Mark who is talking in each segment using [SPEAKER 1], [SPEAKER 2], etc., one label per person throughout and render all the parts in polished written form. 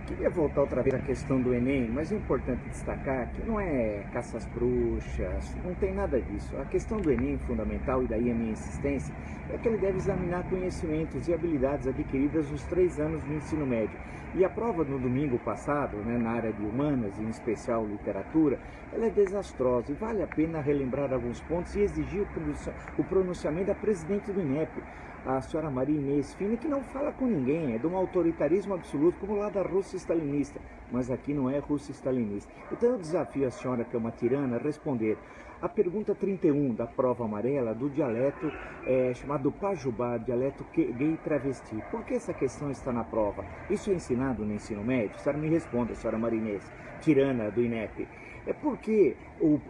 [SPEAKER 1] Queria voltar outra vez à questão do Enem, mas é importante destacar que não é caça às bruxas, não tem nada disso. A questão do Enem fundamental, e daí a minha insistência, é que ele deve examinar conhecimentos e habilidades adquiridas nos 3 anos do ensino médio. E a prova no domingo passado, na área de humanas, em especial literatura, ela é desastrosa e vale a pena relembrar alguns pontos e exigir o pronunciamento da presidente do INEP, a senhora Maria Inês Fini, que não fala com ninguém, é de um autoritarismo absoluto, como lá da Rússia stalinista, mas aqui não é Rússia stalinista. Então eu desafio a senhora, que é uma tirana, a responder a pergunta 31 da prova amarela do dialeto chamado Pajubá, dialeto gay travesti. Por que essa questão está na prova? Isso é ensinado no ensino médio? A senhora me responda, senhora Maria Inês, tirana do INEP. É porque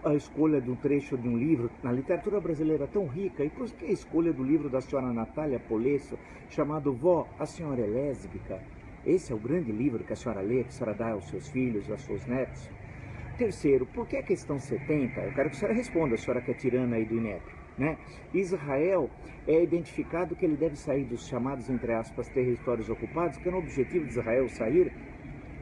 [SPEAKER 1] a escolha de um trecho de um livro na literatura brasileira tão rica, e por que a escolha do livro da senhora Natália Polesso, chamado Vó, a Senhora é Lésbica? Esse é o grande livro que a senhora lê, que a senhora dá aos seus filhos, aos seus netos. Terceiro, por que a questão 70? Eu quero que a senhora responda, a senhora que é tirana aí do INEP. Israel é identificado que ele deve sair dos chamados, entre aspas, territórios ocupados, que é no objetivo de Israel sair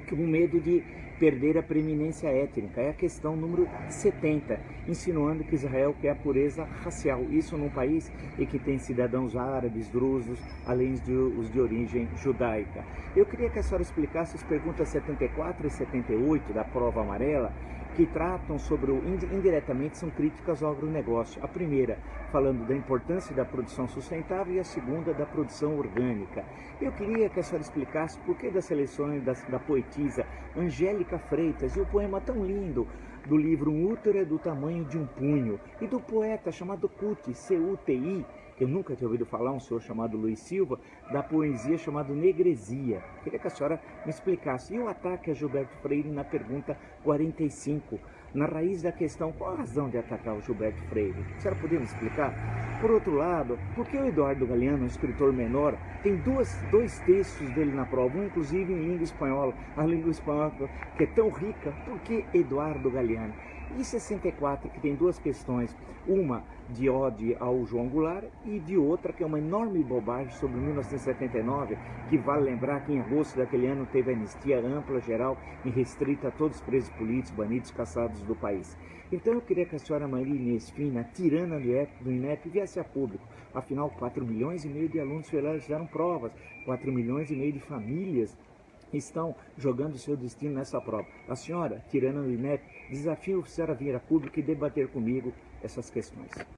[SPEAKER 1] com medo de perder a preeminência étnica. É a questão número 70, insinuando que Israel quer a pureza racial. Isso num país em que tem cidadãos árabes, drusos, além os de origem judaica. Eu queria que a senhora explicasse as perguntas 74 e 78 da prova amarela, que tratam sobre indiretamente, são críticas ao agronegócio. A primeira, falando da importância da produção sustentável, e a segunda, da produção orgânica. Eu queria que a senhora explicasse por que das seleções da poetisa Angélica Freitas e o poema tão lindo do livro Um Útero é do Tamanho de um Punho, e do poeta chamado Cuti, C-U-T-I, que eu nunca tinha ouvido falar, um senhor chamado Luiz Silva, da poesia chamada Negresia. Queria que a senhora me explicasse. E o ataque a Gilberto Freire na pergunta 45, na raiz da questão, qual a razão de atacar o Gilberto Freire? A senhora poderia me explicar? Por outro lado, por que o Eduardo Galeano, um escritor menor, tem dois textos dele na prova, um inclusive em língua espanhola, a língua espanhola que é tão rica? Por que Eduardo Galeano? E 64, que tem duas questões, uma de ode ao João Goulart e de outra que é uma enorme bobagem sobre 1979, que vale lembrar que em agosto daquele ano teve anistia ampla, geral e restrita a todos os presos políticos, banidos, caçados do país. Então eu queria que a senhora Maria Inês Fini, a tirana do INEP, viesse a público. Afinal, 4 milhões e meio de alunos fizeram provas, 4 milhões e meio de famílias estão jogando o seu destino nessa prova. A senhora, tirana do INEP, desafio a senhora vir a público e debater comigo essas questões.